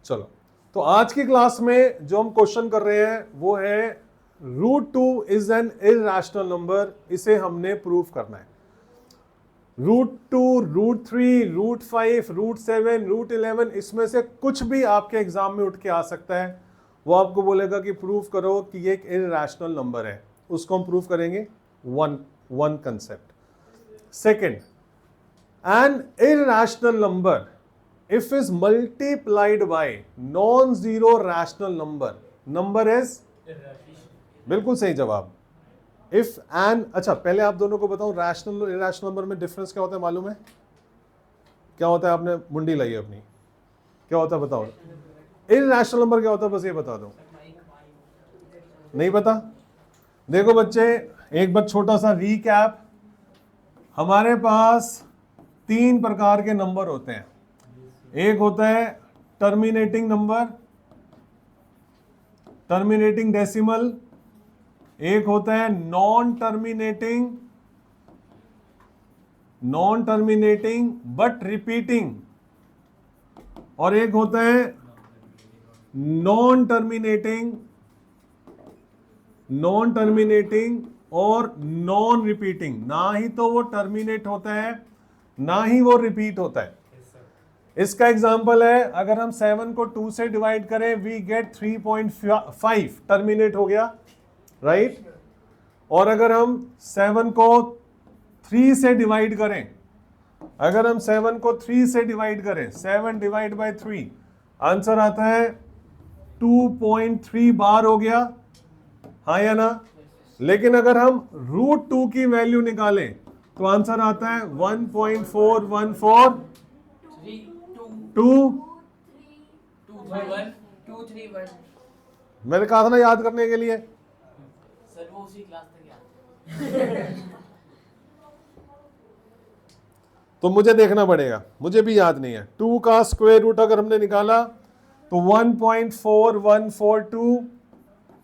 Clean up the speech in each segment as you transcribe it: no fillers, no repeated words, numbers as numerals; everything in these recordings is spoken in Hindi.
चलो, तो आज की क्लास में जो हम क्वेश्चन कर रहे हैं वो है √2 इज एन इरैशनल नंबर। इसे हमने प्रूव करना है। √2, √3, √5, √7, √11 इसमें से कुछ भी आपके एग्जाम में उठ के आ सकता है। वो आपको बोलेगा कि प्रूव करो कि ये एक इरैशनल नंबर है। उसको हम प्रूव करेंगे one concept. Second, an irrational number if is multiplied by non-zero rational number is बिल्कुल सही जवाब। if an अच्छा, पहले आप दोनों को बताऊं रैशनल और इरैशनल नंबर में डिफरेंस क्या होता है मालूम है? क्या होता है? आपने मुंडी लाई है अपनी, क्या होता है बताओ। इरैशनल नंबर क्या होता है बस ये बता दो। नहीं पता? देखो बच्चे, एक बार छोटा सा रीकैप। हमारे पास 3 प्रकार के नंबर होते हैं। एक होता है टर्मिनेटिंग नंबर, टर्मिनेटिंग डेसिमल। एक होता है नॉन टर्मिनेटिंग बट रिपीटिंग, और एक होता है नॉन टर्मिनेटिंग और नॉन रिपीटिंग। ना ही तो वो टर्मिनेट होता है ना ही वो रिपीट होता है। इसका एग्जांपल है, अगर हम 7 को 2 से डिवाइड करें वी गेट 3.5, टर्मिनेट हो गया, राइट। और अगर हम 7 को 3 से डिवाइड करें, अगर हम 7 को 3 से डिवाइड करें, 7 डिवाइड बाय 3, आंसर आता है 2.3 बार हो गया, हाँ या ना। लेकिन अगर हम √2 की वैल्यू निकालें तो आंसर आता है 1.414 231। मैंने कहा था ना याद करने के लिए। सर वो उसी क्लास तक याद। तो मुझे देखना पड़ेगा, मुझे भी याद नहीं है। 2 का स्क्वायर रूट अगर हमने निकाला तो 1.4142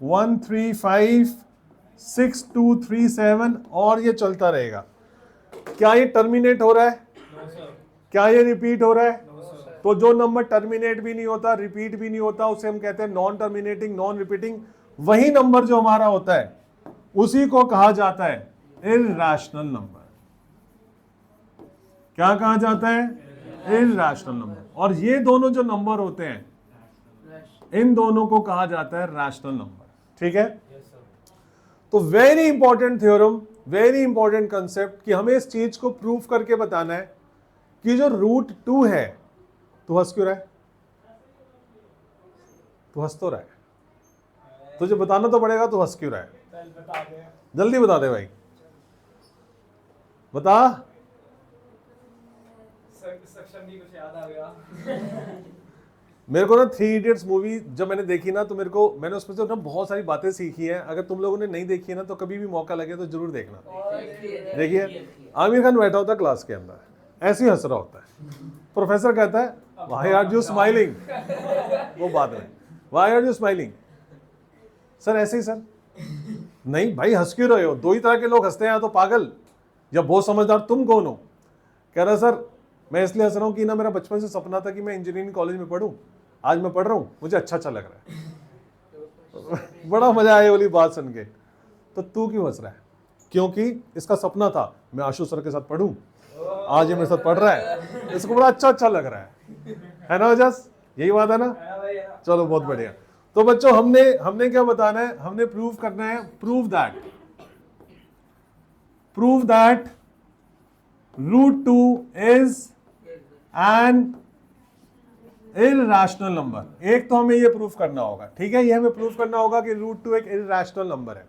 135 6237 और ये चलता रहेगा। क्या ये टर्मिनेट हो रहा है? क्या ये रिपीट हो रहा है? तो जो नंबर टर्मिनेट भी नहीं होता, रिपीट भी नहीं होता, उसे हम कहते हैं नॉन टर्मिनेटिंग, नॉन रिपीटिंग। वही नंबर जो हमारा होता है उसी को कहा जाता है इरैशनल नंबर। क्या कहा जाता है? Irrational number. और ये दोनों जो नंबर होते हैं इन दोनों को कहा जाता है रैशनल नंबर। ठीक है? तो very important theorem, very important concept कि हमें इस चीज को प्रूव करके बताना है कि जो √2 है, तू हंस क्यों रहा है? तू हंस तो रहा है, तुझे बताना तो पड़ेगा, तू हंस क्यों रहा है? जल्दी बता दे भाई, बता। कुछ याद आ गया। मेरे को ना 3 इडियट्स मूवी जब मैंने देखी ना तो मैंने उसमें से ना बहुत सारी बातें सीखी हैं। अगर तुम लोगों ने नहीं देखी है ना तो कभी भी मौका लगे तो जरूर देखना। देखिए, आमिर खान बैठा होता है क्लास के अंदर, ऐसे ही हंस रहा होता है। प्रोफेसर कहता है व्हाई आर यू स्माइलिंग, वो बाद में why are you smiling sir, ऐसे ही सर। नहीं भाई, हंस क्यों रहे हो? 2 ही तरह के लोग हंसते हैं, या तो पागल या बहुत समझदार। तुम कौन हो? कह रहा सर मैं इसलिए हंस रहा हूँ कि ना मेरा बचपन से सपना था कि मैं इंजीनियरिंग कॉलेज में पढूं, आज मैं पढ़ रहा हूँ, मुझे अच्छा लग रहा है। बड़ा मजा आया वाली बात सुन के। तो तू क्यों हंस रहा है? क्योंकि इसका सपना था मैं आशु सर के साथ पढ़ूं, आज ये मेरे साथ पढ़ रहा है, इसको बड़ा अच्छा लग रहा है ना वजस? यही बात है ना? चलो बहुत बढ़िया। तो बच्चों हमने क्या बताना है? हमने प्रूव करना है, prove that √2 is an irrational number. एक तो हमें ये प्रूफ करना होगा, ठीक है? ये हमें प्रूफ करना होगा कि √2 एक इरैशनल नंबर है।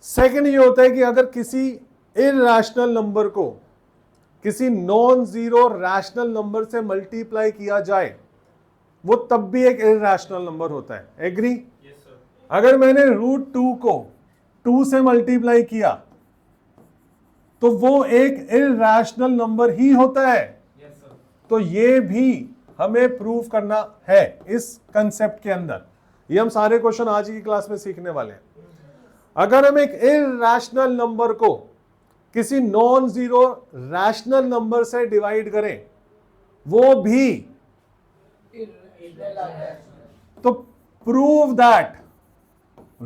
सेकंड ये होता है कि अगर किसी इरैशनल नंबर को किसी नॉन जीरो रैशनल नंबर से मल्टीप्लाई किया जाए वो तब भी एक इरैशनल नंबर होता है। एग्री? Yes sir. अगर मैंने √2 को 2 से मल्टीप्लाई किया तो वो एक इरैशनल नंबर ही होता है। Yes sir. तो ये भी हमें प्रूव करना है इस कंसेप्ट के अंदर। ये हम सारे क्वेश्चन आज की क्लास में सीखने वाले हैं। अगर हम एक इरैशनल नंबर को किसी नॉन जीरो रैशनल नंबर से डिवाइड करें वो भी तो prove that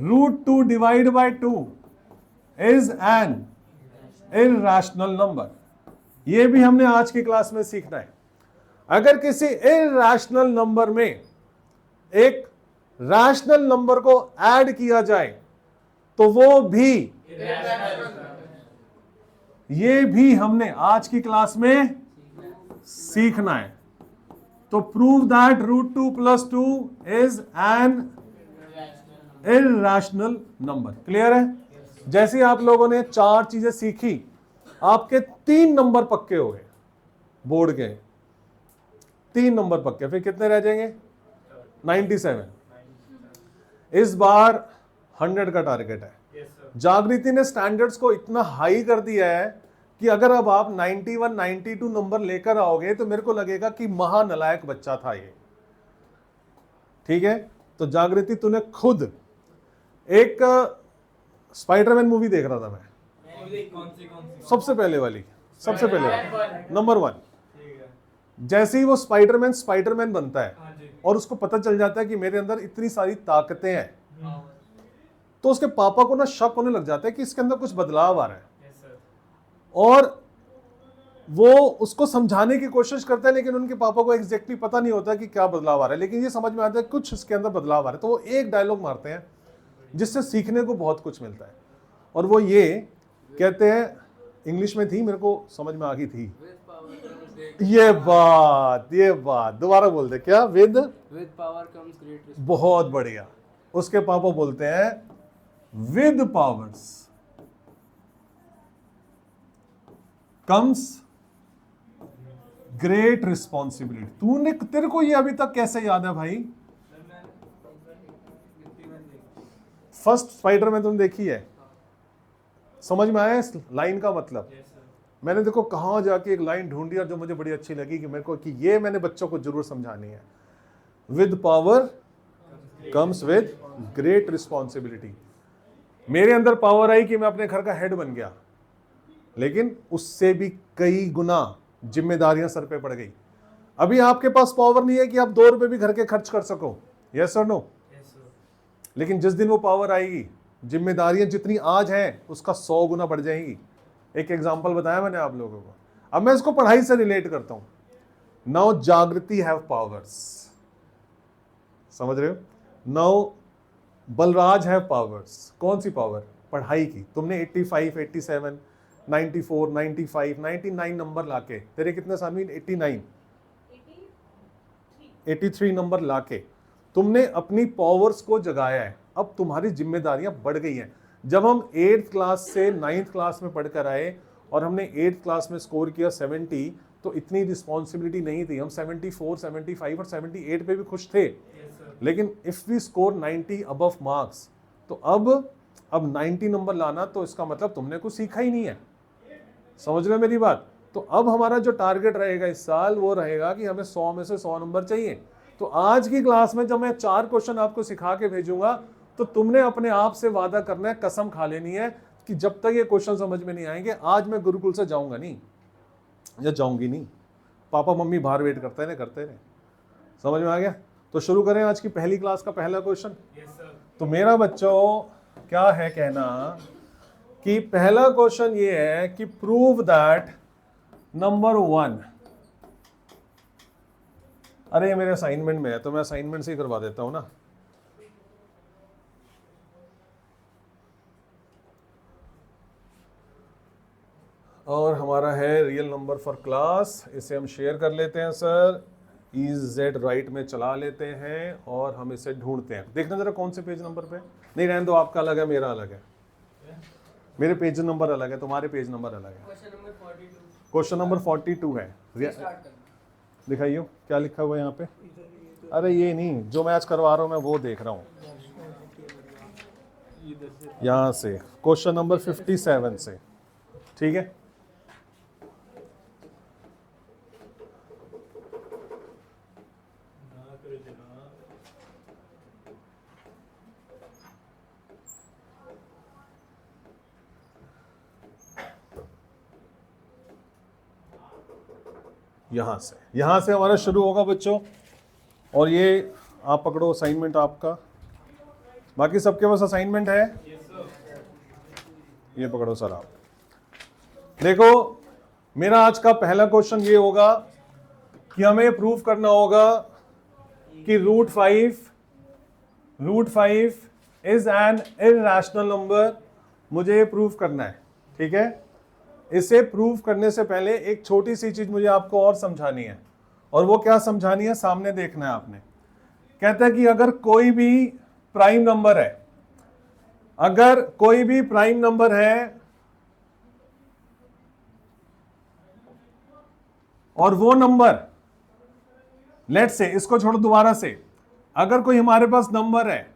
√2 divide by 2 is an irrational number. ये भी हमने आज की क्लास में सीखना है। अगर किसी इरैशनल नंबर में एक रैशनल नंबर को ऐड किया जाए तो वो भी, ये भी हमने आज की क्लास में सीखना है। तो prove that √2 + 2 is an irrational number. Clear है? जैसे आप लोगों ने 4 चीजें सीखी, आपके 3 नंबर पक्के हो गए बोर्ड के, 3 नंबर पक्के। फिर कितने रह जाएंगे? 97। इस बार 100 का टारगेट है। जागृति ने स्टैंडर्ड्स को इतना हाई कर दिया है कि अगर अब आप 91, 92 नंबर लेकर आओगे तो मेरे को लगेगा कि महानालायक बच्चा था ये। ठीक है? तो जागृति, तूने खुद एक स्पाइडरमैन मूवी देख रहा था मैं, कौन सी सबसे पहले वाली, सबसे पहले वाली, नंबर 1। जैसे ही वो स्पाइडरमैन बनता है और उसको पता चल जाता है कि मेरे अंदर इतनी सारी ताकतें हैं, तो उसके पापा को ना शक होने लग जाता है कि इसके अंदर कुछ बदलाव आ रहा है। और वो उसको समझाने की कोशिश करता है, लेकिन उनके पापा को एग्जैक्टली पता नहीं होता कि क्या बदलाव आ रहा है, लेकिन ये समझ में आता है कुछ इसके अंदर बदलाव आ रहा है। तो वो एक डायलॉग मारते हैं जिससे सीखने को बहुत कुछ मिलता है, और वो ये कहते हैं, इंग्लिश में थी, मेरे को समझ में आ गई थी ये बात दोबारा बोल दे। क्या? With power comes great. बहुत बढ़िया। उसके पापा बोलते हैं with powers comes great responsibility. तेरे को ये अभी तक कैसे याद है भाई? फर्स्ट स्पाइडरमैन तुमने देखी है? समझ में आया इस लाइन का मतलब? मैंने देखो कहां जाके एक लाइन ढूंढी और जो मुझे बड़ी अच्छी लगी कि मेरे को, कि ये मैंने बच्चों को जरूर समझानी है। With power comes with great responsibility. मेरे अंदर पावर आई कि मैं अपने घर का हेड बन गया, लेकिन उससे भी कई गुना जिम्मेदारियां सर पे पड़ गई। अभी आपके पास पावर नहीं है कि आप 2 रुपए भी घर के खर्च कर सको, यस और नो? लेकिन जिस दिन वो पावर आएगी, जिम्मेदारियां जितनी आज हैं उसका 100 गुना बढ़ जाएंगी। एक एग्जांपल बताया मैंने आप लोगों को। अब मैं इसको पढ़ाई से रिलेट करता हूं। नाउ जागृति हैव पावर्स, समझ रहे हो? Now Balraj have powers. कौन सी पावर? पढ़ाई की। तुमने 85, 87, 94, 95, 99 नंबर लाके, तेरे कितने साल में? 83 नंबर लाके तुमने अपनी पावर्स को जगाया है। अब तुम्हारी जिम्मेदारियां बढ़ गई हैं। जब हम 8th क्लास से 9th क्लास में पढ़कर आए और हमने 8th क्लास में स्कोर किया 70, तो इतनी रिस्पॉन्सिबिलिटी नहीं थी। हम 74, 75 और 78 पे भी खुश थे। लेकिन if we score 90 above marks, तो अब 90 नंबर लाना, तो इसका मतलब तुमने कुछ सीखा ही नहीं है। समझ रहे हो मेरी बात? तो अब हमारा जो टारगेट रहेगा इस साल, वो रहेगा कि हमें 100 में से 100 नंबर चाहिए। तो आज की क्लास में जब मैं 4 क्वेश्चन आपको सिखा के भेजूंगा, तो तुमने अपने आप से वादा करना है, कसम खा लेनी है कि जब तक ये क्वेश्चन समझ में नहीं आएंगे, आज मैं गुरुकुल से जाऊंगा नहीं या जाऊंगी नहीं। पापा मम्मी बाहर वेट करते रहे। समझ में आ गया? तो शुरू करें आज की पहली क्लास का पहला क्वेश्चन। तो मेरा बच्चों क्या है कहना कि पहला क्वेश्चन ये है कि प्रूव दैट नंबर 1, अरे ये मेरे असाइनमेंट में है तो मैं असाइनमेंट से ही करवा देता हूं ना। और हमारा है रियल नंबर फॉर क्लास, इसे हम शेयर कर लेते हैं सर, EZ राइट में चला लेते हैं और हम इसे ढूंढते हैं। देखना जरा कौन से पेज नंबर पे। नहीं रहने दो, आपका अलग है, मेरा अलग है। मेरे पेज नंबर अलग है, तुम्हारे पेज नंबर अलग है। क्वेश्चन नंबर 42 है। दिखाइयो क्या लिखा हुआ है यहाँ पे। अरे ये नहीं, जो मैं आज करवा रहा हूँ मैं वो देख रहा हूँ। यहाँ से क्वेश्चन नंबर 57 से, ठीक है। यहां से हमारा शुरू होगा बच्चों। और ये आप पकड़ो असाइनमेंट आपका, बाकी सबके पास असाइनमेंट है? ये पकड़ो सर आप। देखो मेरा आज का पहला क्वेश्चन ये होगा कि हमें प्रूव करना होगा कि root five is an irrational number. मुझे प्रूव करना है, ठीक है। इसे प्रूव करने से पहले एक छोटी सी चीज मुझे आपको और समझानी है, और वो क्या समझानी है सामने देखना है आपने। कहता है कि अगर कोई भी प्राइम नंबर है, अगर कोई भी प्राइम नंबर है और वो नंबर, लेट्स से, इसको छोड़ो दोबारा से, अगर कोई हमारे पास नंबर है,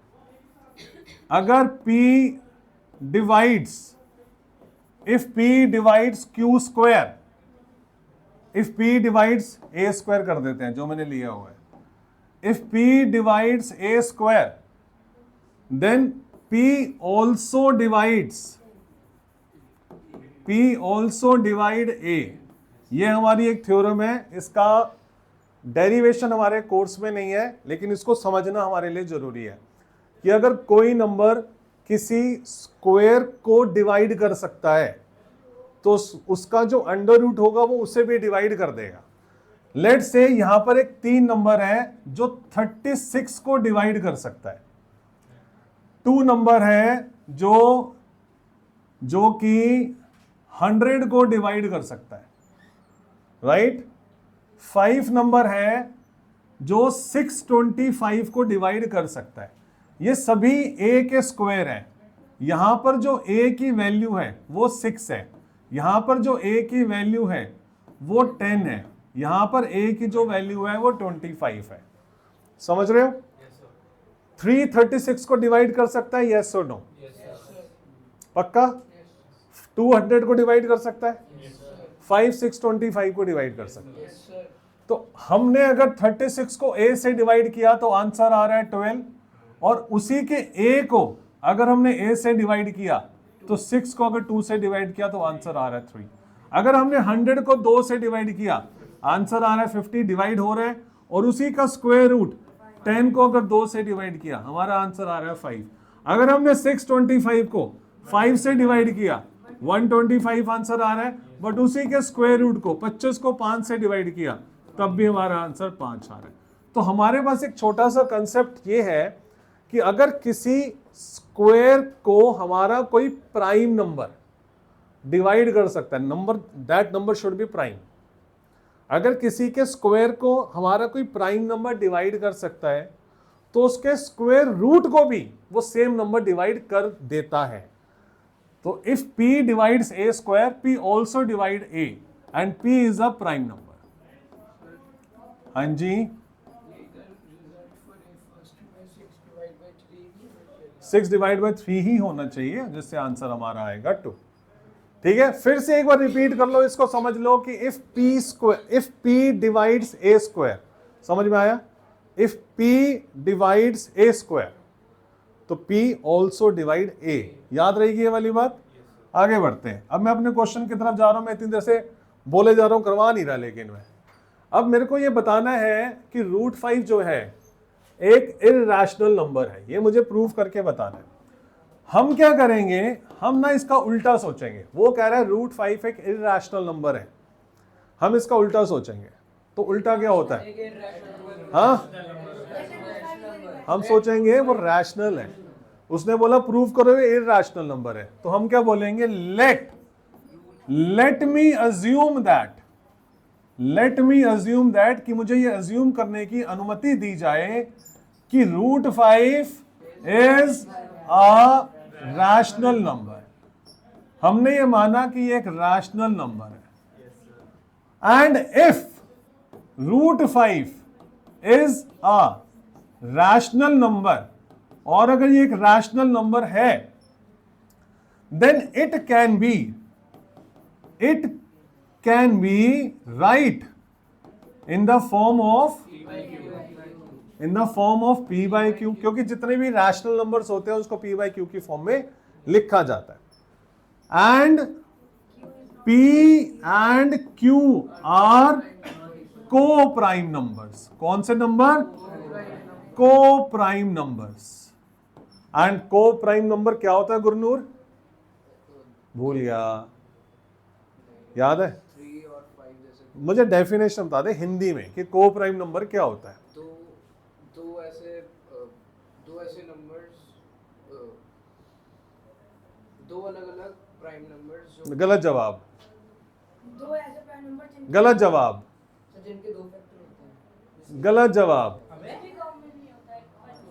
अगर P divides, if P divides Q square, if P divides A square कर देते हैं जो मैंने लिया हुआ है, if P divides A square then P also divide A। ये हमारी एक थ्योरम है, इसका डेरिवेशन हमारे कोर्स में नहीं है, लेकिन इसको समझना हमारे लिए जरूरी है कि अगर कोई नंबर किसी स्क्वायर को डिवाइड कर सकता है तो उसका जो अंडर रूट होगा वो उसे भी डिवाइड कर देगा। लेट्स से यहां पर एक 3 नंबर है जो 36 को डिवाइड कर सकता है, 2 नंबर है जो कि 100 को डिवाइड कर सकता है, राइट। 5 नंबर है जो 625 को डिवाइड कर सकता है। ये सभी A के स्क्वायर हैं। यहां पर जो A की वैल्यू है वो 6 है, यहां पर जो A की वैल्यू है वो 10 है, यहां पर A की जो वैल्यू है वो 25 है। समझ रहे हो? 336 को डिवाइड कर सकता है, यस और नो? पक्का? 200 को डिवाइड कर सकता है, 5 625 को डिवाइड कर सकता है। तो हमने अगर 36 को A से डिवाइड किया तो आंसर आ रहा है 12, और उसी के A को अगर हमने A से डिवाइड किया तो 6 को अगर 2 से डिवाइड किया तो आंसर आ रहा है 3। अगर हमने 100 को 2 से डिवाइड किया, आंसर आ रहा है 50, डिवाइड हो रहा है, और उसी का स्क्वायर रूट 10 को अगर 2 से डिवाइड किया, हमारा आंसर आ रहा है 5। अगर हमने 625 को 5 से डिवाइड किया, 125 आंसर आ रहा है, बट उसी के स्क्वायर रूट को 25 को 5 से डिवाइड किया, तब भी हमारा आंसर 5 आ रहा है। तो हमारे पास एक छोटा सा कंसेप्ट ये है कि अगर किसी स्क्वायर को हमारा कोई प्राइम नंबर डिवाइड कर सकता है, number, that number should be prime. अगर किसी के स्क्वायर को हमारा कोई प्राइम नंबर डिवाइड कर सकता है तो उसके स्क्वायर रूट को भी वो सेम नंबर डिवाइड कर देता है। तो if P divides A square, P also divide A and P is a prime number. हाँ जी, 6 डिवाइड बाई 3 ही होना चाहिए, जिससे आंसर हमारा आएगा 2। ठीक है, फिर से एक बार रिपीट कर लो, इसको समझ लो कि if P divides A square, समझ में आया? If P divides A square तो P ऑल्सो डिवाइड A। याद रहेगी ये वाली बात? आगे बढ़ते हैं। अब मैं अपने क्वेश्चन की तरफ जा रहा हूं, मैं इतनी देर से बोले जा रहा हूं, करवा नहीं रहा, लेकिन मैं अब मेरे को ये बताना है कि रूट 5 जो है एक इरैशनल नंबर है, ये मुझे प्रूव करके बताना है। हम क्या करेंगे, हम ना इसका उल्टा सोचेंगे। वो कह रहा है रूट 5 एक इरैशनल नंबर है, हम इसका उल्टा सोचेंगे। तो उल्टा क्या होता है? हाँ, हम सोचेंगे वो रैशनल है। उसने बोला प्रूव करो ये इरैशनल नंबर है, तो हम क्या बोलेंगे? लेट मी अज्यूम दैट, कि मुझे ये अज्यूम करने की अनुमति दी जाए कि root 5 is a rational number. हमने ये माना कि ये एक रैशनल नंबर है, and if root 5 is a rational number, और अगर ये एक रैशनल नंबर है, then it can be write in the form of P by Q, क्योंकि जितने भी रैशनल नंबर्स होते हैं उसको P by Q की फॉर्म में लिखा जाता है। And P and Q are coprime numbers. कौन से number? Coprime numbers. And coprime number क्या होता है गुरनूर? भूल गया, याद है? 3 और 5 जैसे मुझे डेफिनेशन बता दे हिंदी में कि को प्राइम नंबर क्या होता है। दो ऐसे नंबर्स, दो अलग अलग प्राइम नंबर्स जो गलत जवाब, दो ऐसे प्राइम नंबर जिनके गलत जवाब, जिनके दो फैक्टर होते हैं, गलत जवाब। भी कॉमन नहीं होता है।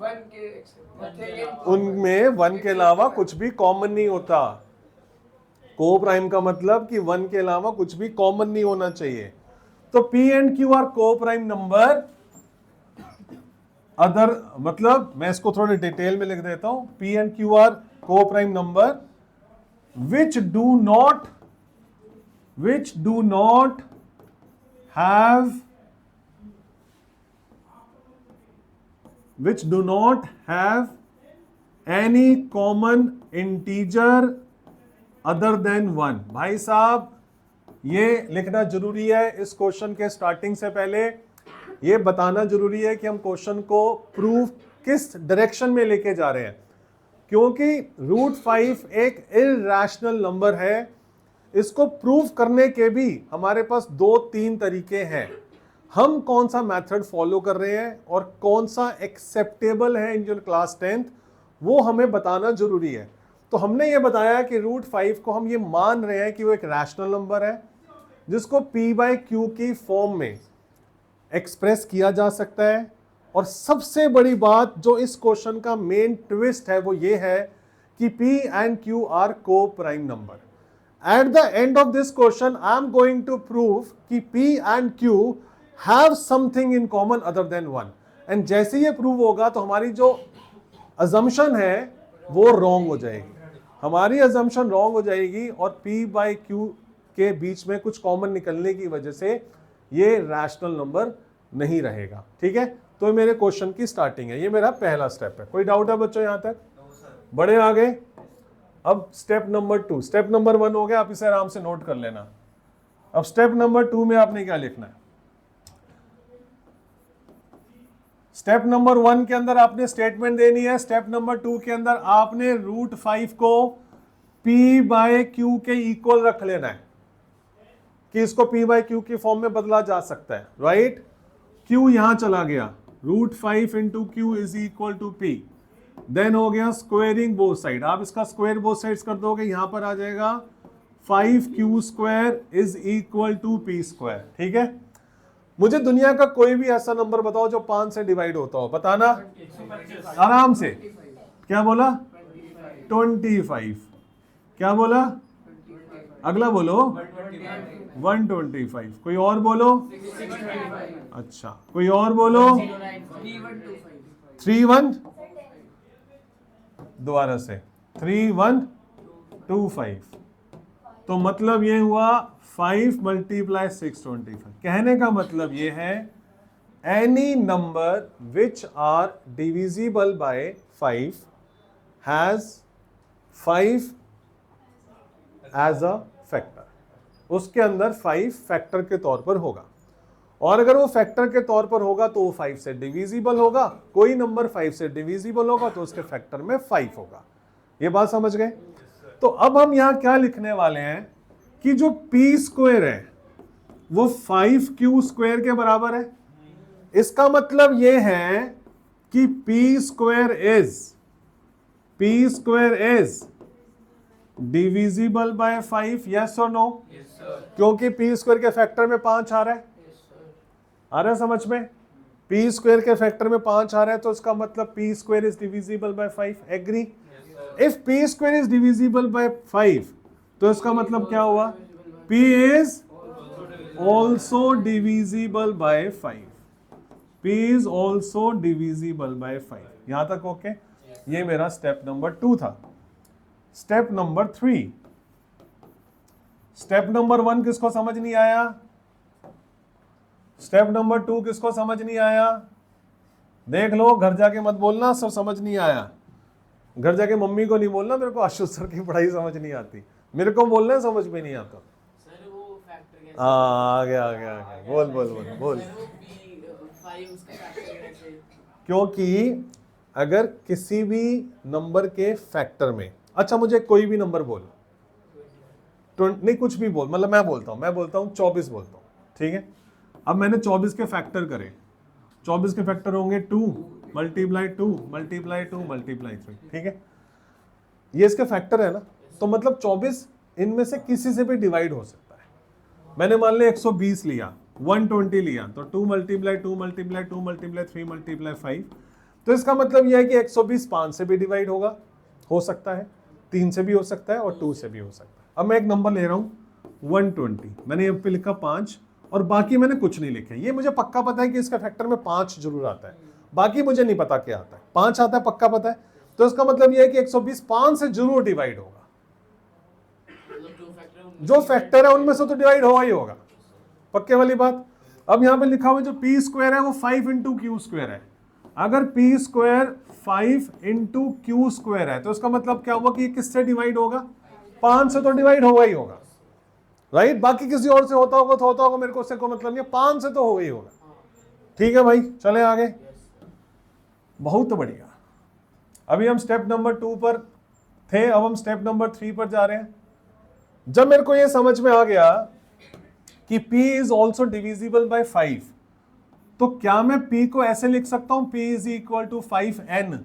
1 के उनमें 1 के अलावा कुछ भी कॉमन नहीं होता। को प्राइम का मतलब कि 1 के अलावा कुछ भी कॉमन नहीं होना चाहिए। तो P and Q are coprime number other, मतलब मैं इसको थोड़ी डिटेल में लिख देता हूं। P and Q are coprime number which do not have any common integer other than 1। भाई साहब ये लिखना जरूरी है इस क्वेश्चन के स्टार्टिंग से पहले। ये बताना जरूरी है कि हम क्वेश्चन को प्रूव किस डायरेक्शन में लेके जा रहे हैं, क्योंकि √5 एक इरैशनल नंबर है। इसको प्रूव करने के भी हमारे पास 2-3 तरीके हैं। हम कौन सा मेथड फॉलो कर रहे हैं और कौन सा एक्सेप्टेबल है इन योर क्लास 10th, वो हमें बताना जरूरी है। तो हमने ये बताया कि √5 को हम ये मान रहे हैं कि वो एक रैशनल नंबर है जिसको P/Q की फॉर्म में एक्सप्रेस किया जा सकता है। और सबसे बड़ी बात जो इस क्वेश्चन का मेन ट्विस्ट है वो ये है कि P and Q are coprime number. At the end of this question I am going to prove कि P and Q have something in common other than 1। And जैसे ये प्रूव होगा तो हमारी जो अजम्पशन है वो रॉन्ग हो जाएगी। हमारी अजम्पशन रॉन्ग हो जाएगी और P/Q के बीच में कुछ कॉमन निकलने की वजह से ये रैशनल नंबर नहीं रहेगा। ठीक है, तो ये मेरे क्वेश्चन की स्टार्टिंग है, ये मेरा पहला स्टेप है। कोई डाउट है बच्चों यहां तक? बड़े आ गए। अब स्टेप नंबर 2, स्टेप नंबर 1 हो गया, आप इसे आराम से नोट कर लेना। अब स्टेप नंबर 2 में आपने क्या लिखना है? स्टेप नंबर 1 के अंदर आपने स्टेटमेंट देनी है। स्टेप नंबर 2 के अंदर आपने √5 को P/Q के इक्वल रख लेना है कि इसको P/Q की फॉर्म में बदला जा सकता है। राइट, Q यहां चला गया, √5 into Q is equal to P। Then हो गया स्क्वेयरिंग बोथ साइड। आप इसका स्क्वायर बोथ साइड्स कर दोगे, यहां पर आ जाएगा 5Q² is equal to P²। ठीक है, मुझे दुनिया का कोई भी ऐसा नंबर बताओ जो 5 से डिवाइड होता हो, बताना आराम से। क्या बोला? 25। क्या बोला? अगला बोलो 125। कोई और बोलो? अच्छा, कोई और बोलो? 31। दोबारा से 3125। तो मतलब ये हुआ 5 × 625। कहने का मतलब ये है any number which are divisible by 5 has 5 as a factor. उसके अंदर 5 फैक्टर के तौर पर होगा, और अगर वो फैक्टर के तौर पर होगा तो वो 5 से डिविजिबल होगा। कोई नंबर 5 से डिविजिबल होगा तो उसके फैक्टर में 5 होगा। ये बात समझ गए? तो अब हम यहां क्या लिखने वाले हैं कि जो P² है वो 5Q² के बराबर है। इसका मतलब ये है कि P² is divisible by 5, yes और नो? क्योंकि P² के फैक्टर में 5 आ रहा है। आ रहा है समझ में? P² के फैक्टर में 5 आ रहा है तो इसका मतलब P² is divisible by 5। Agree? If P² is divisible by 5 तो इसका मतलब क्या हुआ? P is also divisible by 5। P is also divisible by 5। यहां तक ओके? ये मेरा स्टेप नंबर 2 था। Step number 3। स्टेप नंबर 1 किसको समझ नहीं आया? स्टेप नंबर 2 किसको समझ नहीं आया? देख लो, घर जाके मत बोलना सर समझ नहीं आया। घर जाके मम्मी को नहीं बोलना मेरे को आशुष सर की पढ़ाई समझ नहीं आती। मेरे को बोलना समझ में नहीं आता। सर वो फैक्टर कैसे आ गया आ गया आ गया, बोल बोल बोल बोल। सर वो P5 उसका फैक्टर कैसे? क्योंकि अगर किसी भी नंबर के फैक्टर में, अच्छा मुझे कोई भी नंबर बोल, नहीं कुछ भी बोल, मतलब मैं बोलता हूँ 24 बोलता हूँ, ठीक है। अब मैंने 24 के फैक्टर करे, 24 के फैक्टर होंगे 2 मल्टीप्लाई 2 मल्टीप्लाई 2 मल्टीप्लाई 3, ठीक है। ये इसके फैक्टर है ना, तो मतलब 24 इनमें से किसी से भी डिवाइड हो सकता है। मैंने मान लिया 120 लिया, 120 लिया, तो 2 मल्टीप्लाई 2 मल्टीप्लाई 2 मल्टीप्लाई 3 मल्टीप्लाई 5, तो इसका मतलब यह है कि 120 5 से भी डिवाइड होगा, हो सकता है, 3 से भी हो सकता है और 2 से भी हो सकता है। अब मैं एक नंबर ले रहा हूं 120, मैंने यहाँ पे लिखा 5 और बाकी मैंने कुछ नहीं लिखे। ये मुझे पक्का पता है कि इसका फैक्टर में 5 जरूर आता है, बाकी मुझे नहीं पता क्या आता है, 5 आता है पक्का पता है, तो इसका मतलब यह है कि 120 5 से जरूर डिवाइड होगा। जो फैक्टर है उनमें से तो डिवाइड होगा ही होगा, पक्के वाली बात। अब यहां पे लिखा हुआ जो पी स्क्वायर है वो 5 इंटू क्यू स्क्वायर है। अगर P square 5 into Q square है तो इसका मतलब क्या हुआ कि ये किससे डिवाइड होगा, 5 से तो डिवाइड होगा ही होगा, राइट। बाकी किसी और से होता होगा तो होता होगा, मेरे को उससे कोई मतलब नहीं, 5 से तो होगा ही होगा। ठीक है भाई, चले आगे। बहुत बढ़िया। अभी हम स्टेप नंबर 2 पर थे, अब हम स्टेप नंबर 3 पर जा रहे हैं। जब मेरे को यह समझ में आ गया कि P is also divisible by 5, तो क्या मैं P को ऐसे लिख सकता हूं, P is equal to 5n।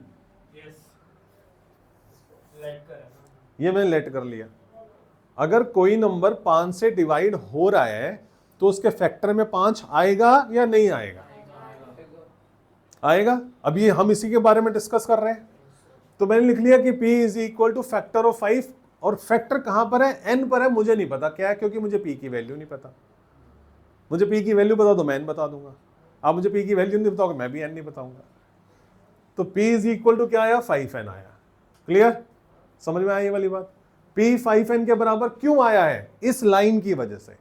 ये मैंने लेट कर लिया। अगर कोई नंबर 5 से डिवाइड हो रहा है तो उसके फैक्टर में 5 आएगा या नहीं आएगा, आएगा। अब ये हम इसी के बारे में डिस्कस कर रहे हैं। तो मैंने लिख लिया कि P is equal two factor of 5, और फैक्टर कहां पर है, n पर है। मुझे नहीं पता क्या है, क्योंकि मुझे P की वैल्यू नहीं पता। मुझे P की वैल्यू बता दो मैं n बता दूंगा, आप मुझे P की वैल्यू नहीं बताओगे मैं भी n नहीं बताऊंगा। तो P इज इक्वल टू क्या आया, 5n आया। क्लियर, समझ में आया ये वाली बात। P 5n के बराबर क्यों आया है, इस लाइन की वजह से,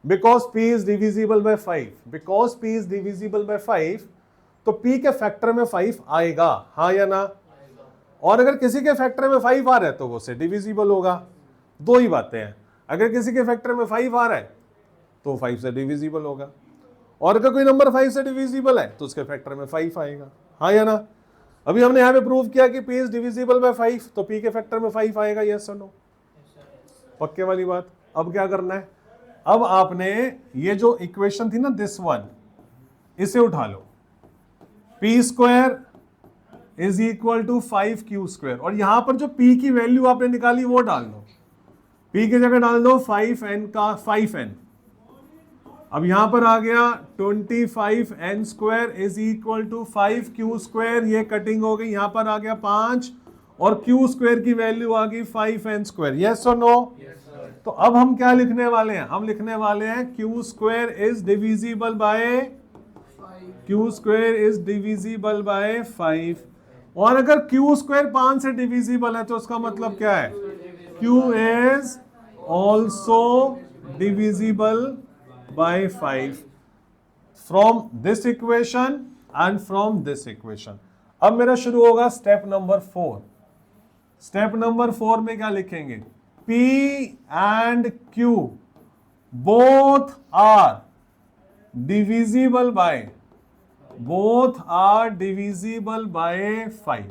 because P is divisible by 5, because P is divisible by 5, तो P के फैक्टर में 5 आएगा, हाँ या ना। और अगर किसी के फैक्टर में 5 आ रहा है तो वो से डिविजिबल होगा। दो ही बातें हैं, अगर किसी के फैक्टर में 5 आ रहा है तो 5 से डिविजिबल होगा, और अगर कोई नंबर 5 से डिविजिबल है तो उसके फैक्टर में 5 आएगा, हाँ या ना। अभी हमने यहां पे प्रूव किया कि P इज डिविजिबल बाय 5, तो P के फैक्टर में 5 आएगा, यस और नो, पक्के वाली बात। अब क्या करना है, अब आपने ये जो इक्वेशन थी ना दिस वन, इसे उठा लो, P square is equal to 5q square, और यहां पर जो P की वैल्यू आपने निकाली वो डाल दो, P की जगह डाल दो 5n का 5n। अब यहां पर आ गया 25n square is equal to 5q square, ये कटिंग हो गई, यहां पर आ गया 5 और q स्क्वायर की वैल्यू आ गई 5n स्क्वायर, यस और नो। तो अब हम क्या लिखने वाले हैं, हम लिखने वाले हैं q square is divisible bye, q square is divisible by 5, और अगर q स्क्वायर 5 से डिविजिबल है तो उसका मतलब क्या है, q is also divisible by 5 from this equation and from this equation। अब मेरा शुरू होगा स्टेप नंबर 4। स्टेप नंबर 4 में क्या लिखेंगे, P and Q both are divisible by 5,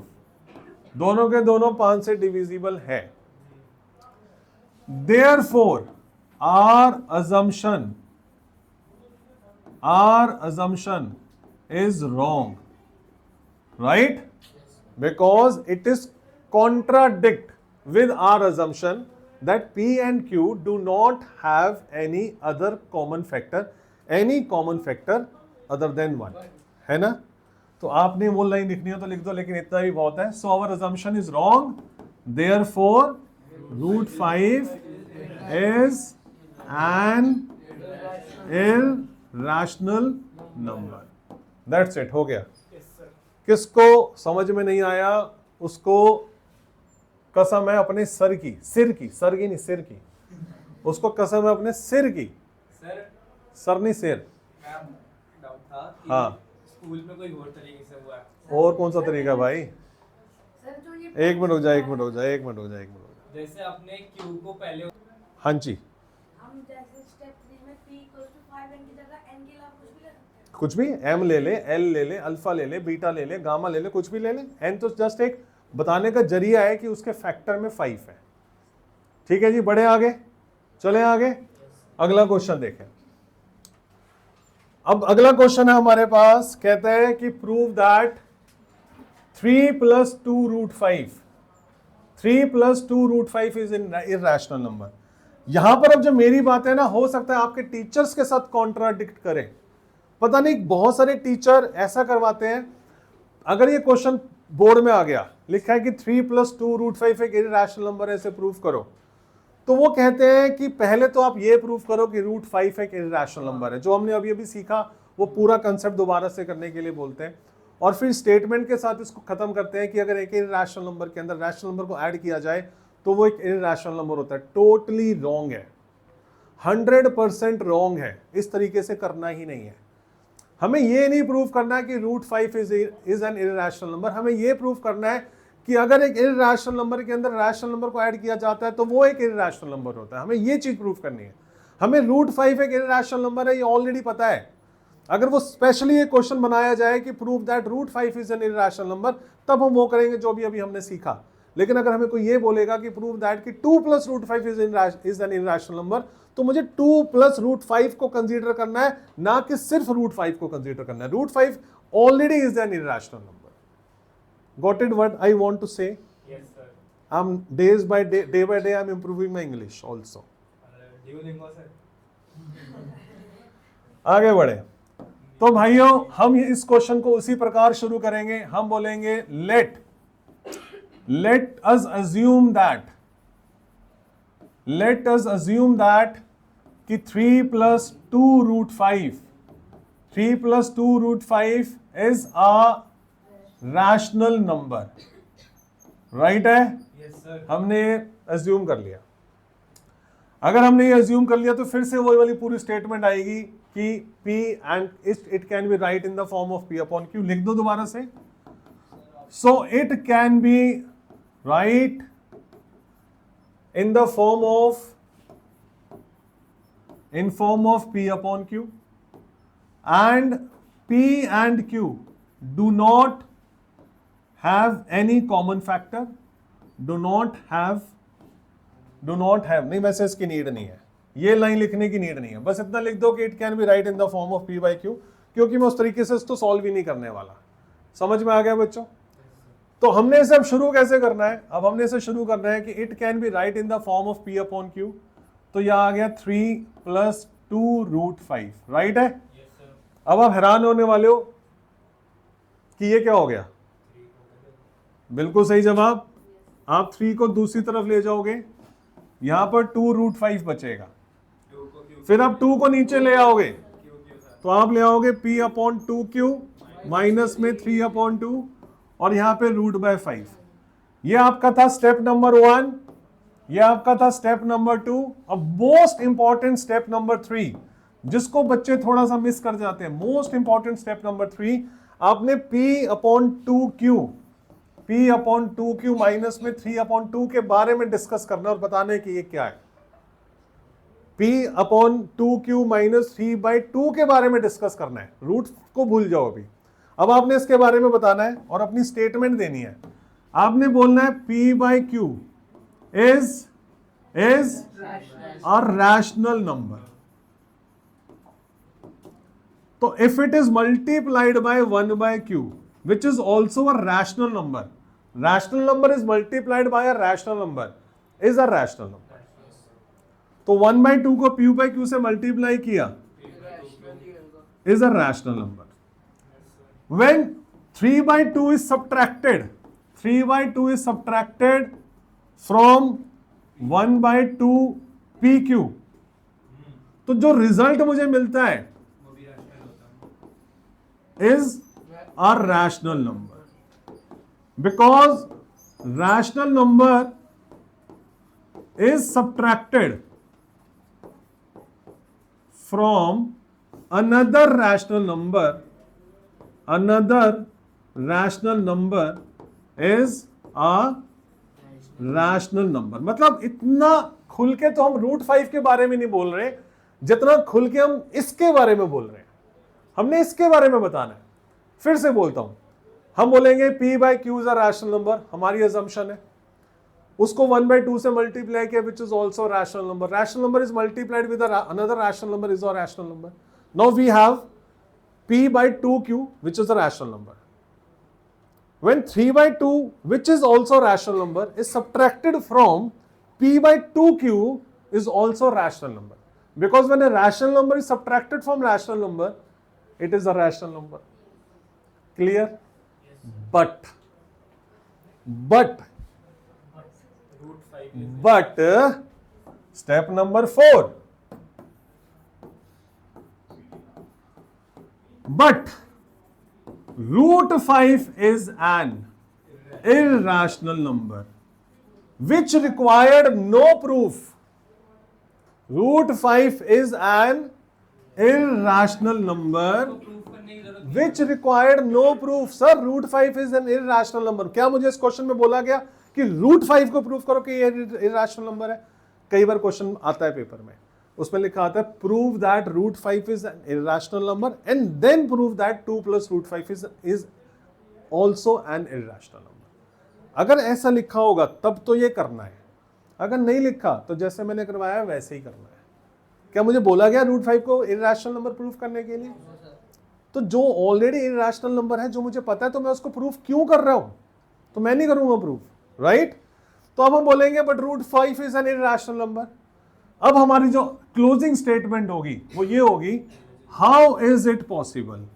दोनों के दोनों 5 से डिविजिबल है। Therefore our assumption is wrong, right? Because it is contradict with our assumption that P and Q do not have any other common factor other than 1, है ना। तो आपने वो लाइन लिखनी हो तो लिख दो, लेकिन इतना भी बहुत है। So our assumption is wrong, therefore root 5 is an irrational number। That's it, हो गया। किसको समझ में नहीं आया उसको कसम है अपने सिर की, उसको कसम है अपने सिर की, सर नहीं सिर। हाँ, स्कूल में कोई और तरीके से हुआ है। और कौन सा तरीका भाई, सर जो ये एक मिनट रुक जा, जैसे आपने क्यू को पहले, हाँ जी, हम जैसे स्टेप 3 में P कुछ भी, m ले ले, l ले ले, अल्फा ले ले, बीटा ले ले, गामा ले ले, कुछ भी ले ले, n तो जस्ट एक बताने का जरिया है कि उसके फैक्टर में 5 है। ठीक है जी, बढ़े आगे, चले आगे, अगला क्वेश्चन देखें। अब अगला क्वेश्चन है हमारे पास, कहते हैं कि prove that 3 + 2 √5, 3 + 2 √5 is in irrational number. यहां पर अब जो मेरी बात है ना, हो सकता है आपके टीचर्स के साथ कॉन्ट्राडिक्ट करें, पता नहीं, बहुत सारे टीचर ऐसा करवाते हैं। अगर ये क्वेश्चन बोर्ड में आ गया, लिखा है कि 3 + 2 √5 एक इरैशनल नंबर है, इसे प्रूव करो, तो वो कहते हैं कि पहले तो आप ये प्रूव करो कि √5 एक इरैशनल नंबर है। जो हमने अभी अभी सीखा वो पूरा कंसेप्ट दोबारा से करने के लिए बोलते हैं, और फिर स्टेटमेंट के साथ इसको खत्म करते हैं कि अगर एक इरैशनल नंबर के अंदर रैशनल नंबर को ऐड किया जाए तो वो एक इरैशनल नंबर होता है। टोटली रॉन्ग है, 100% रॉन्ग है, इस तरीके से करना ही नहीं है। हमें ये नहीं प्रूव करना है कि √5 इज एन इरैशनल नंबर, हमें ये प्रूव करना है कि अगर एक इरैशनल नंबर के अंदर रैशनल नंबर को ऐड किया जाता है तो वो एक इरैशनल नंबर होता है। हमें ये चीज प्रूव करनी है। हमें √5 एक इरैशनल नंबर है, ये ऑलरेडी पता है। अगर वो स्पेशली एक क्वेश्चन बनाया जाए कि prove that √5 is an irrational number, तब हम वो करेंगे जो भी अभी हमने सीखा। लेकिन अगर हमें कोई ये बोलेगा कि प्रूव दैट कि 2 + √5 इज एन इरैशनल नंबर, तो मुझे 2 + √5 को कंसीडर करना है, ना कि सिर्फ √5 को कंसीडर करना है। √5 already is an irrational number. Got it what I want to say? Yes, sir. I'm day by day I'm improving my English also. Duolingo, sir. आगे बढ़े तो भाइयों, हम इस क्वेश्चन को उसी प्रकार शुरू करेंगे। हम बोलेंगे let us assume that कि 3 + 2 √5 is a rational number, right है? Yes, sir. हमने अज्यूम कर लिया। अगर हमने ये अज्यूम कर लिया तो फिर से वही वाली पूरी स्टेटमेंट आएगी कि P and it can be right in the form of P/Q। लिख दो दोबारा से। So it can be right in the form of P/Q, and P and Q do not have any common factor, do not have, नहीं, वैसे इसकी नीड नहीं है, ये लाइन लिखने की नीड नहीं है। बस इतना लिख दो कि it can be write in the form of P/Q, क्योंकि मैं उस तरीके से इसको सॉल्व ही नहीं करने वाला। समझ में आ गया बच्चों? तो हमने इसे अब शुरू कैसे करना है? अब हमने इसे शुरू करना है कि it can be write in the form of P/Q। तो यह आ गया 3 + 2 √5, राइट है? Yes, sir. अब आप हैरान होने वाले हो कि ये क्या हो गया। बिल्कुल सही जवाब। आप 3 को दूसरी तरफ ले जाओगे, यहां पर 2 √5 बचेगा। 2 को Q, फिर आप 2 को नीचे ले आओगे Q, sir. तो आप ले आओगे P/2Q माइनस में 3/2 और यहां पे √5। ये आपका था स्टेप नंबर 1, ये आपका था स्टेप नंबर 2। अब मोस्ट इंपॉर्टेंट स्टेप नंबर 3, जिसको बच्चे थोड़ा सा मिस कर जाते हैं। मोस्ट इंपॉर्टेंट स्टेप नंबर 3, आपने P/2Q माइनस में 3/2 के बारे में डिस्कस करना और बताना कि ये क्या है। P/2Q माइनस 3/2 के बारे में डिस्कस करना है। रूट को भूल जाओ अभी। अब आपने इसके बारे में बताना है और अपनी स्टेटमेंट देनी है। आपने बोलना है P/Q is a rational number. तो if it is multiplied by 1/Q which is also a rational number, rational number is multiplied by a rational number is a rational number। तो 1/2 को P/Q से मल्टीप्लाई किया is a rational number। When 3/2 is subtracted, 3/2 is subtracted from 1/2 PQ, तो जो रिजल्ट मुझे मिलता है वो भी rational होता है। is a rational number, because rational number is subtracted from another rational number, another rational number is a rational number। मतलब इतना खुल के तो हम √5 के बारे में नहीं बोल रहे जितना खुल के हम इसके बारे में बोल रहे हैं। हमने इसके बारे में बताना है। फिर से बोलता हूं, हम बोलेंगे p by Q is a rational number, हमारी अजम्पशन है। उसको 1/2 से मल्टीप्लाई किया which is also rational number. Rational number is multiplied with another rational number is a rational number. Now we have p by 2q which is a rational number. When 3/2 which is also a rational number is subtracted from p by 2q is also a rational number. Because when a rational number is subtracted from rational number, it is a rational number. Clear? But step number 4. But root 5 is an irrational number which required no proof. Root 5 is an irrational number which required no proof. Sir, root 5 is an irrational number. क्या मुझे इस क्वेश्चन में बोला गया कि root 5 को प्रूफ करो कि ये irrational number है? कई बार क्वेश्चन आता है पेपर में, उसमें लिखा आता है prove that root 5 is an irrational number and then prove that 2 + √5 is also an irrational number. अगर ऐसा लिखा होगा तब तो ये करना है, अगर नहीं लिखा तो जैसे मैंने करवाया वैसे ही करना है। क्या मुझे बोला गया रूट 5 को इरैशनल नंबर प्रूफ करने के लिए? तो जो ऑलरेडी इरैशनल नंबर है, जो मुझे पता है, तो मैं उसको प्रूफ क्यों कर रहा हूं? तो मैं नहीं करूंगा प्रूफ, राइट? तो अब हम बोलेंगे but root 5 is an irrational number. अब हमारी जो क्लोजिंग स्टेटमेंट होगी वो ये होगी, how is it possible,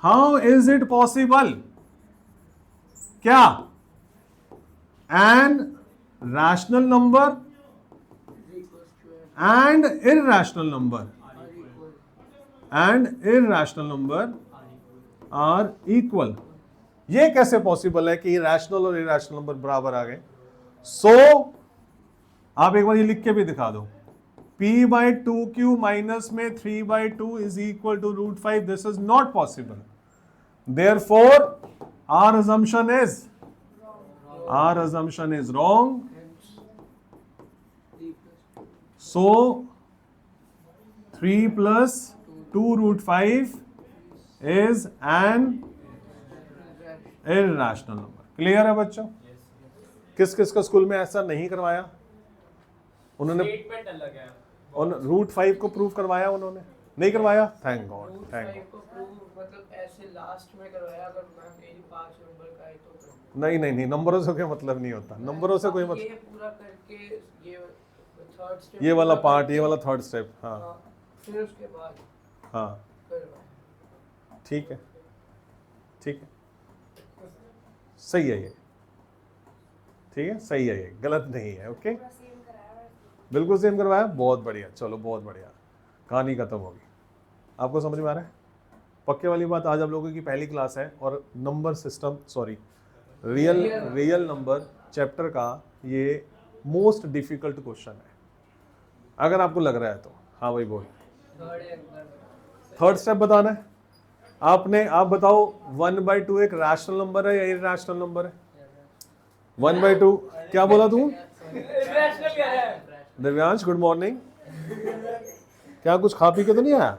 how is it possible क्या an rational number and irrational number are equal. ये कैसे पॉसिबल है कि रैशनल और इरैशनल नंबर बराबर आ गए? सो आप एक बार ये लिख के भी दिखा दो, p by 2q माइनस में 3/2 is equal to root 5. This is not possible. Therefore, our assumption is wrong. So 3 + 2√5 is an irrational number. Clear है बच्चों? किस किस का स्कूल में ऐसा नहीं करवाया? उन्होंने स्टेटमेंट अलग है और रूट 5 को प्रूव करवाया, उन्होंने नहीं करवाया? Thank God, thank God. को प्रूव मतलब ऐसे लास्ट में करवाया, अगर मैम मेरी 5 नंबर का है तो नहीं, नंबरों से कोई मतलब नहीं होता, नंबरों से कोई मतलब। ये पूरा करके ये थर्ड स्टेप, ये वाला पार्ट, ये वाला थर्ड स्टेप, हाँ फिर उसके बाद हाँ करवाया। ठीक है, सही है ये, ठीक है, सही है ये, गलत नहीं है। ओके, बिल्कुल सेम करवाया, बहुत बढ़िया, चलो बहुत बढ़िया, कहानी खत्म होगी। आपको समझ में आ रहा है? पक्के वाली बात, आज आप लोगों की पहली क्लास है और number system, sorry real number chapter का ये मोस्ट डिफिकल्ट क्वेश्चन है, अगर आपको लग रहा है तो। हाँ भाई बोल, थर्ड स्टेप बताना है आपने। आप बताओ 1/2 एक रैशनल नंबर है या इरैशनल नंबर है? 1/2 क्या बोला तू? दिव्यांश गुड मॉर्निंग, क्या कुछ खा पी के तो नहीं आया?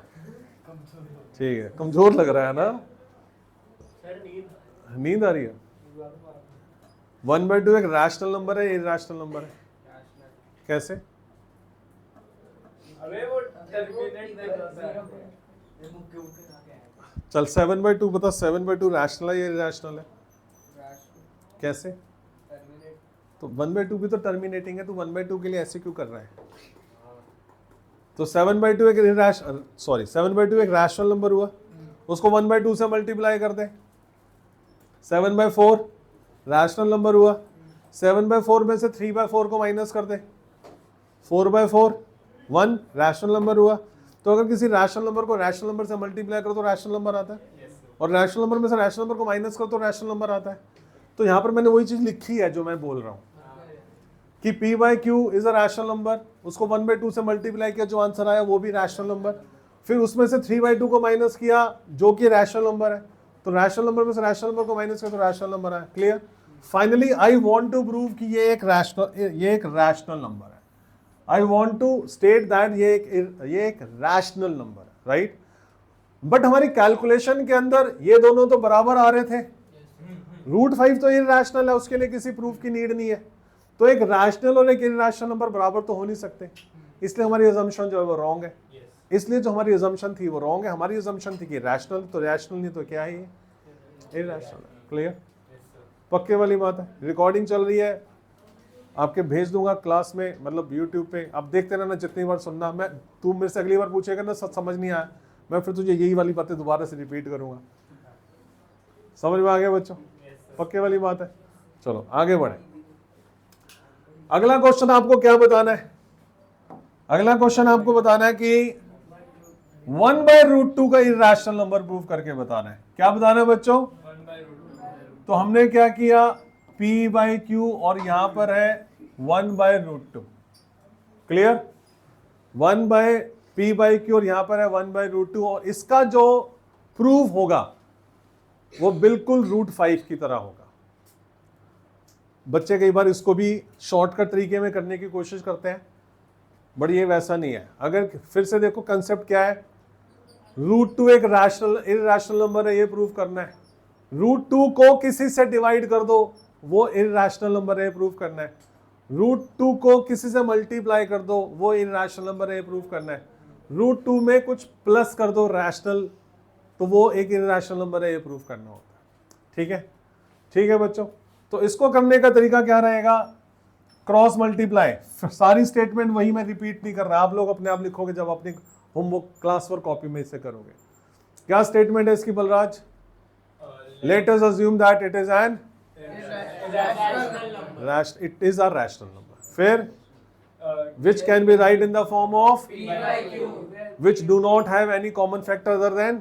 ठीक है, कमजोर लग रहा है ना, नींद आ रही है। 1/2 एक रैशनल नंबर है, इरैशनल नंबर है? कैसे? अबे वो टर्मिनेट होता है। चल 7/2 बता, 7/2 रैशनल है या इरैशनल है? कैसे? तो 1/2 भी तो टर्मिनेटिंग है, तो 1/2 के लिए ऐसे क्यों कर रहा है? तो 7/2 एक रैशनल नंबर हुआ, उसको 1/2 से मल्टीप्लाई कर दे। 7/4 रैशनल नंबर हुआ, 7/4 में से 3/4 को माइनस कर दे। 4/4 1 रैशनल नंबर हुआ। तो अगर किसी रैशनल नंबर को रैशनल नंबर से मल्टीप्लाई करो तो रैशनल नंबर आता है, और रैशनल नंबर में से रैशनल नंबर को माइनस करो तो रैशनल नंबर आता है। तो यहाँ पर मैंने वही चीज लिखी है जो मैं बोल रहा हूँ कि p by q is a rational number, उसको 1/2 से मल्टीप्लाई किया, जो आंसर आया वो भी रैशनल नंबर, फिर उसमें से 3/2 को माइनस किया जो कि रैशनल नंबर है, तो रैशनल नंबर में से रैशनल नंबर को माइनस किया तो रैशनल नंबर आया। Clear? Finally I want to prove कि ये एक रैशनल नंबर है। I want to state that ये एक रैशनल नंबर है, राइट? बट हमारी कैलकुलेशन के अंदर ये दोनों तो बराबर आ रहे थे। √5 तो इरैशनल है, उसके लिए किसी प्रूफ की नीड नहीं है। तो एक रैशनल और एक इरैशनल नंबर बराबर तो हो नहीं सकते, इसलिए हमारी अजम्पशन जो है वो रॉन्ग है। इसलिए जो हमारी अजम्पशन थी वो रॉन्ग है। हमारी अजम्पशन थी कि रैशनल, तो रैशनल नहीं तो क्या है ये, इरैशनल है। क्लियर? पक्के वाली बात है। रिकॉर्डिंग चल रही है, आपके भेज दूंगा क्लास में, मतलब यूट्यूब पे, आप देखते रहना, जितनी बार सुनना। मैं, तू मेरे से अगली बार पूछेगा ना सब समझ नहीं आया, मैं फिर तुझे यही वाली बातें दोबारा से रिपीट करूंगा। समझ में आ गया बच्चों? पक्के वाली बात है। चलो आगे बढ़े। अगला क्वेश्चन आपको क्या बताना है? अगला क्वेश्चन आपको बताना है कि 1/√2 का इरैशनल नंबर प्रूव करके बताना है। क्या बताना है बच्चों? 1/√2। तो हमने क्या किया, p/q और यहां पर है 1/√2। क्लियर? 1/p/q और यहां पर है 1/√2, और इसका जो प्रूफ होगा वो बिल्कुल √5 की तरह होगा। बच्चे कई बार इसको भी शॉर्टकट तरीके में करने की कोशिश करते हैं, बट ये वैसा नहीं है। अगर फिर से देखो कंसेप्ट क्या है, √2 एक रैशनल इरैशनल नंबर है, ये प्रूव करना है। √2 को किसी से डिवाइड कर दो, वो इरैशनल नंबर है, प्रूव करना है। √2 को किसी से मल्टीप्लाई कर दो, वो इरैशनल नंबर है, प्रूव करना है। √2 में कुछ प्लस कर दो रैशनल, तो वो एक इरैशनल नंबर है, ये प्रूव करना होता है। ठीक है? ठीक है बच्चों? तो इसको करने का तरीका क्या रहेगा, क्रॉस मल्टीप्लाई। सारी स्टेटमेंट वही मैं रिपीट नहीं कर रहा, आप लोग अपने आप लिखोगे जब अपनी होमवर्क क्लास वर्क कॉपी में इसे करोगे। क्या स्टेटमेंट है इसकी Balraj? Let us assume that it is an it is a rational number. फिर which can be write in the form of which do not have any common factor other than,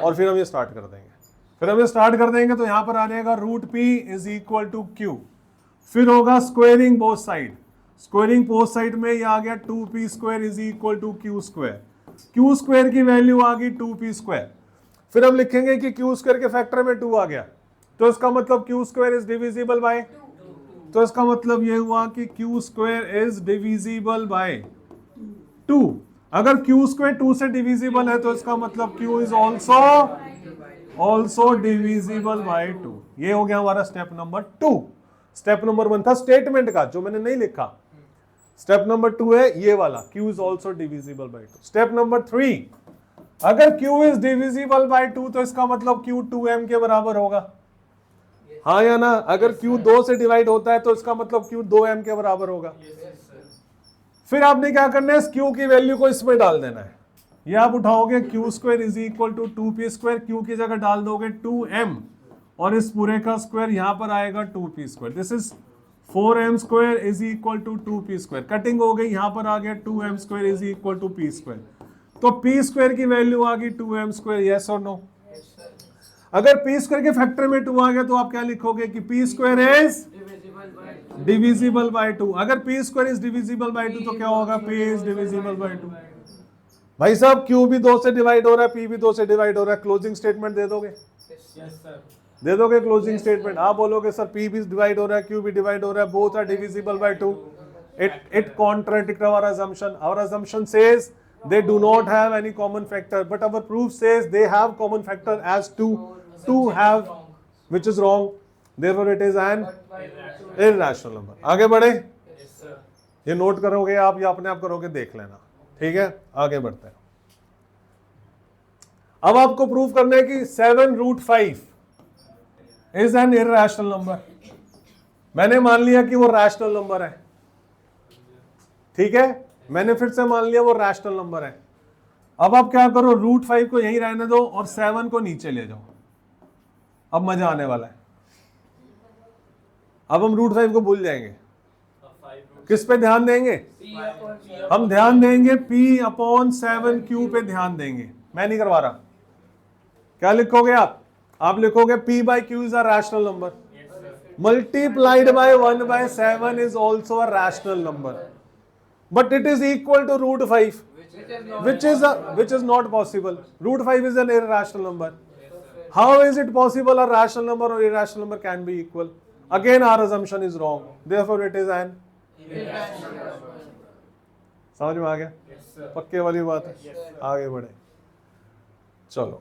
और फिर हम ये स्टार्ट कर देंगे। तो यहां पर आ जाएगा √p is equal to q। फिर होगा squaring both side. Squaring both side में ये आ गया 2p² is equal to q²। q² की वैल्यू आ गई 2p²। फिर हम लिखेंगे कि q² के फैक्टर में 2 आ गया, तो इसका मतलब q² इज डिविजिबल बाय, तो इसका मतलब ये हुआ कि q² इज डिविजिबल बाय 2। अगर q² 2 से डिविजिबल है तो इसका मतलब q is also divisible by 2। ये हो गया हमारा स्टेप नंबर 2। स्टेप नंबर 1 था स्टेटमेंट का, जो मैंने नहीं लिखा। स्टेप नंबर 2 है ये वाला, q is also divisible by 2। Step number 3, अगर q इज डिविजिबल बाय 2 तो इसका मतलब q 2m के बराबर होगा, हाँ या ना? अगर q 2 से डिवाइड होता है तो इसका मतलब q 2m के बराबर होगा। फिर आपने क्या करना है, इस q की वैल्यू को इसमें डाल देना है। ये आप उठाओगे q² is equal to 2p², q की जगह डाल दोगे 2m, और इस पूरे का स्क्वायर यहां पर आएगा 2p²। This is 4m² is equal to 2p²। Cutting हो गई, यहां पर आ गया 2m² is equal to p²। तो p² की वैल्यू आ गई 2m²। यस और नो? अगर p² के फैक्टर में 2 आ गया तो आप क्या लिखोगे कि p² इज डिविजिबल बाय 2। अगर p² इज डिविजिबल बाय 2 तो क्या होगा, p इज डिविजिबल बाय 2। भाई साहब q भी 2 से डिवाइड हो रहा है, p भी 2 से डिवाइड हो रहा है, क्लोजिंग स्टेटमेंट दे दोगे? दे दोगे क्लोजिंग स्टेटमेंट? आप बोलोगे सर p भी डिवाइड हो रहा है, q भी डिवाइड हो रहा है, both are divisible by 2। It contradicts our assumption. Our assumption says they do not have any common factor, but our proof says they have common factor as 2 have, which is wrong. Therefore, it is an irrational number. आगे बढ़े? ये नोट करोगे आप या अपने आप करोगे, देख लेना। ठीक है, आगे बढ़ते हैं। अब आपको प्रूफ करना है कि 7√5 is an irrational number। मैंने मान लिया कि वो रैशनल नंबर है, ठीक है? मैंने फिर से मान लिया वो रैशनल नंबर है। अब आप क्या करो, √5 को यहीं रहने दो और 7 को नीचे ले जाओ। अब मजा आने वाला है। अब हम √5 को भूल जाएंगे। किस पे ध्यान देंगे? हम ध्यान देंगे p/7q पे ध्यान देंगे। मैं नहीं करवा रहा। क्या लिखोगे आप? आप लिखोगे p/q is a rational number, multiplied by 1/7 is also a rational number, but it is equal to √5, which is not possible. √5 is an irrational number. How is it possible a rational number or irrational number can be equal? Again our assumption is wrong. Therefore it is an irrational number. समझ में आ गया? पक्के वाली बात है। आगे बढ़े। चलो